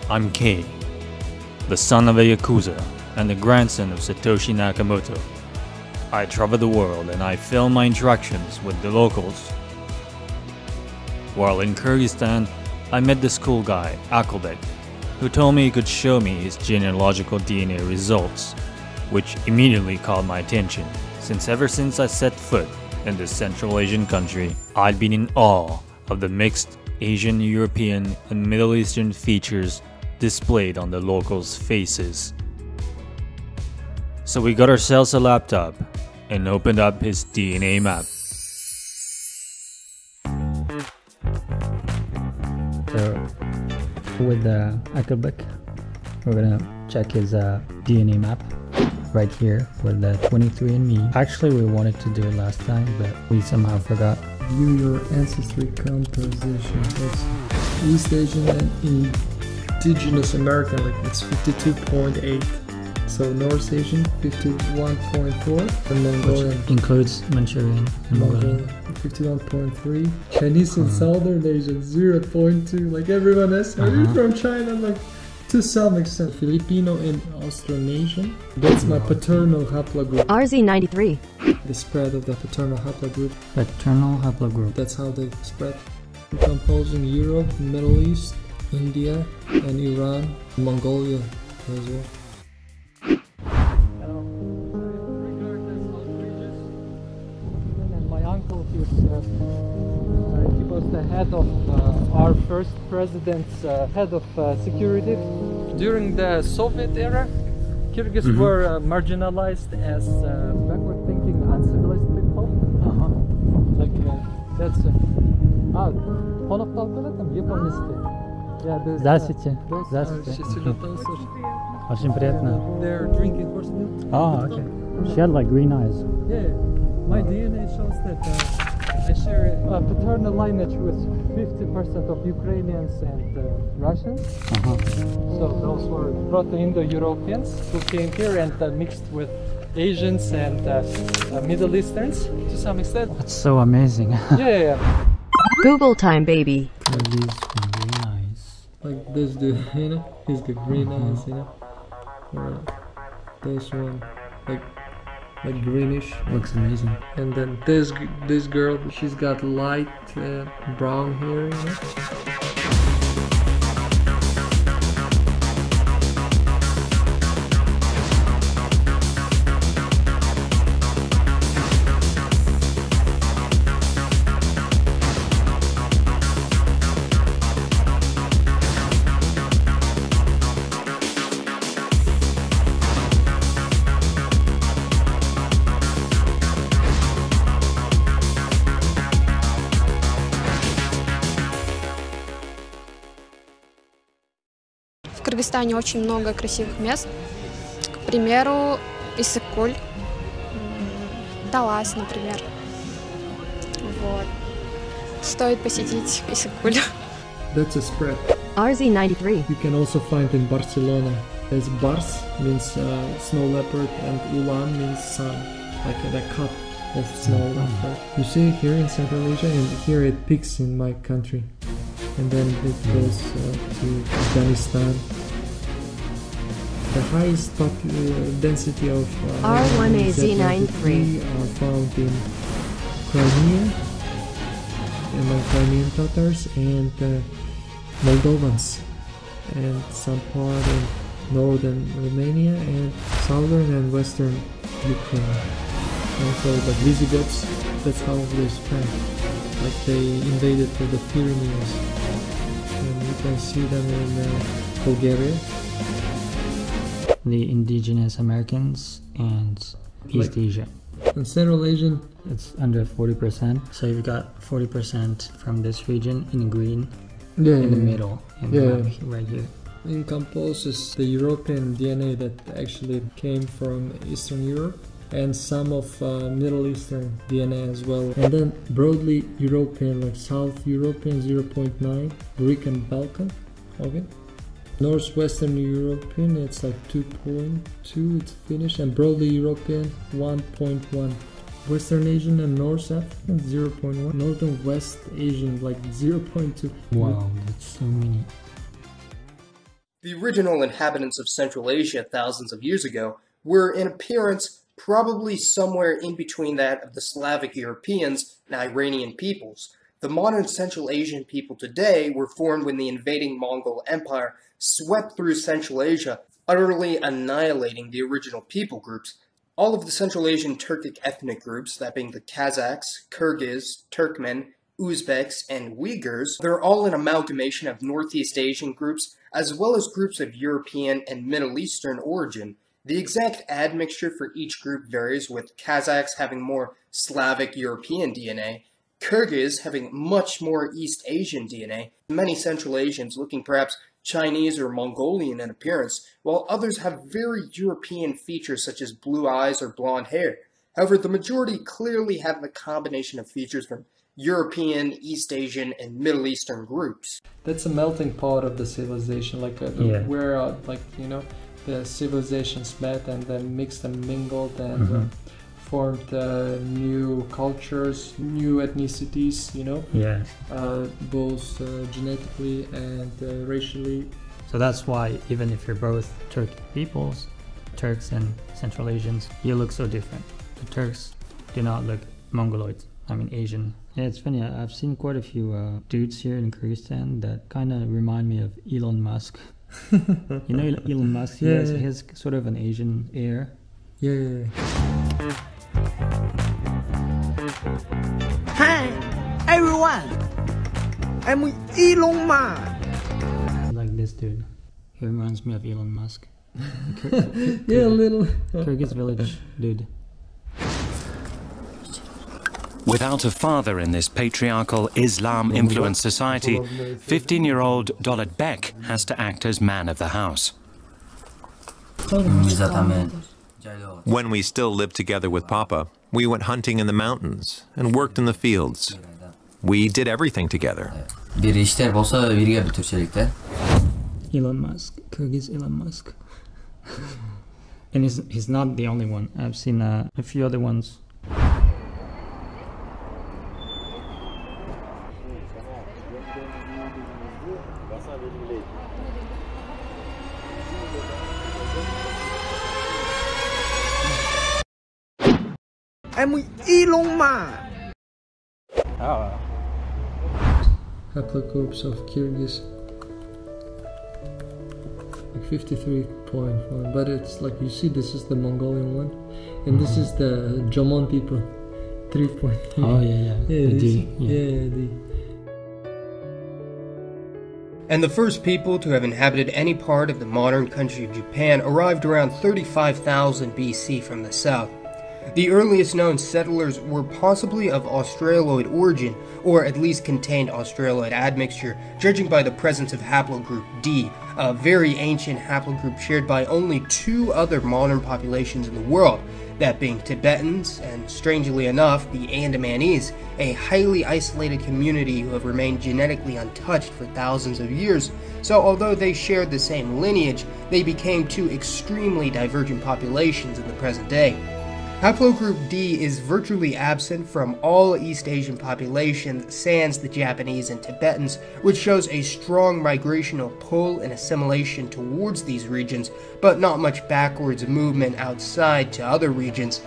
I'm Kei, the son of a Yakuza and the grandson of Satoshi Nakamoto. I travel the world and I film my interactions with the locals. While in Kyrgyzstan, I met this cool guy, Akelbek, who told me he could show me his genealogical DNA results, which immediately caught my attention, since ever since I set foot in this Central Asian country, I'd been in awe of the mixed Asian, European, and Middle Eastern features displayed on the locals' faces. So we got ourselves a laptop and opened up his DNA map. So with Akelbek, we're gonna check his DNA map right here for the 23andMe. Actually, we wanted to do it last time, but we somehow forgot. View your ancestry composition. That's East Asian and Indigenous American, like it's 52.8. So North Asian 51.4, and Mongolian, which includes Manchurian and Mongolian 51.3. Chinese and Southern Asia 0.2. Like everyone else, are you from China? Like to some extent, Filipino and Austronesian. That's my paternal haplogroup. RZ93. The spread of the paternal haplogroup. Paternal haplogroup. That's how they spread. Composing Europe, Middle East, India, and Iran, Mongolia as well. And my uncle, he was the head of our first president's head of security. During the Soviet era, Kyrgyz were marginalized as backward-thinking, uncivilized people. Like that's Здравствуйте. Здравствуйте. Очень приятно. They're drinking horse milk. Oh, okay. She had like green eyes. Yeah, my DNA shows that I share a paternal lineage with 50% of Ukrainians and Russians. So those were Proto-Indo-Europeans who came here and mixed with Asians and Middle Easterns to some extent. That's so amazing. Yeah. Google time, baby. These green eyes. Like this dude, you know, he's got green eyes, you know. Or this one, like greenish. Looks amazing. And then this girl, she's got light brown hair, you know. В Кыргызстане очень много красивых мест. К примеру, Иссык-Куль, Талас, например. Вот. Стоит посетить Иссык-Куль. That's a spread. RZ93. You can also find in Barcelona. There's Bars means snow leopard and Ulan means sun, like a cup of snow leopard. You see it here in Central Asia, and here it peaks in my country. And then it goes to Afghanistan. The highest density of R1AZ93 are found in Crimea, among Crimean Tatars and Moldovans, and some part in northern Romania and southern and western Ukraine. Also the Visigoths, that's how they spread. Like they invaded the Pyrenees, and you can see them in Bulgaria. The indigenous Americans and East Asia. In Central Asian, it's under 40%. So you've got 40% from this region in green, in the middle, and right here. Encompasses the European DNA that actually came from Eastern Europe, and some of Middle Eastern DNA as well. And then broadly European, like South European 0.9, Greek and Balkan, okay. Northwestern European, it's like 2.2, it's Finnish, and broadly European 1.1. Western Asian and North African 0.1. Northern West Asian like 0.2. Wow, that's so many. The original inhabitants of Central Asia thousands of years ago were, in appearance, probably somewhere in between that of the Slavic Europeans and Iranian peoples. The modern Central Asian people today were formed when the invading Mongol Empire swept through Central Asia, utterly annihilating the original people groups. All of the Central Asian Turkic ethnic groups, that being the Kazakhs, Kyrgyz, Turkmen, Uzbeks, and Uyghurs, they're all an amalgamation of Northeast Asian groups, as well as groups of European and Middle Eastern origin. The exact admixture for each group varies, with Kazakhs having more Slavic European DNA, Kyrgyz having much more East Asian DNA, many Central Asians looking perhaps Chinese or Mongolian in appearance, while others have very European features such as blue eyes or blonde hair. However, the majority clearly have a combination of features from European, East Asian, and Middle Eastern groups. That's a melting pot of the civilization, like where, the civilizations met and then mixed and mingled and formed new cultures, new ethnicities, both genetically and racially. So that's why even if you're both Turkic peoples, Turks and Central Asians, you look so different. The Turks do not look Mongoloid, Asian. Yeah, it's funny, I've seen quite a few dudes here in Kyrgyzstan that kind of remind me of Elon Musk. You know Elon Musk? He has sort of an Asian air. Hi, everyone. I'm Elon Musk. Like this dude. He reminds me of Elon Musk. A little. Kyrgyz village dude. Without a father in this patriarchal Islam-influenced society, 15-year-old Dolat Bek has to act as man of the house. When we still lived together with Papa, we went hunting in the mountains and worked in the fields. We did everything together. Elon Musk, Kyrgyz Elon Musk. And he's not the only one. I've seen a few other ones. I'm Elon Musk. Haplogroups of Kyrgyz. Like 53.1, but it's like, you see, this is the Mongolian one, and this is the Jomon people. 3.3. Oh yeah. D. And the first people to have inhabited any part of the modern country of Japan arrived around 35,000 BC from the south. The earliest known settlers were possibly of Australoid origin, or at least contained Australoid admixture, judging by the presence of haplogroup D, a very ancient haplogroup shared by only two other modern populations in the world, that being Tibetans and, strangely enough, the Andamanese, a highly isolated community who have remained genetically untouched for thousands of years. So although they shared the same lineage, they became two extremely divergent populations in the present day. Haplogroup D is virtually absent from all East Asian populations, sans the Japanese and Tibetans, which shows a strong migrational pull and assimilation towards these regions, but not much backwards movement outside to other regions.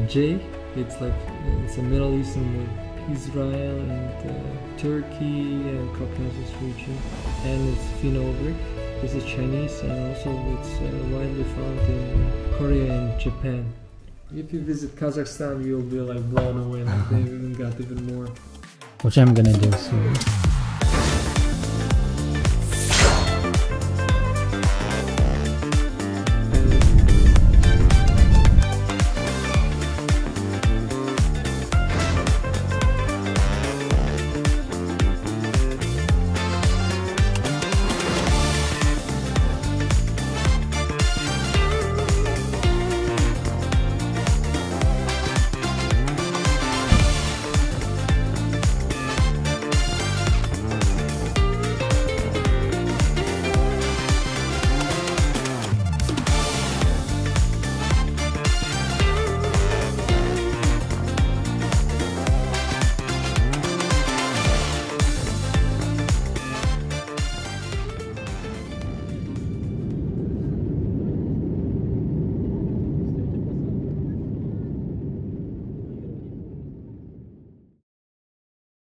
J, it's a Middle Eastern with Israel and Turkey and Caucasus region, and it's phenotypic. This is Chinese, and also it's widely found in Korea and Japan. If you visit Kazakhstan, you'll be like blown away, like they've even got even more. Which I'm gonna do soon.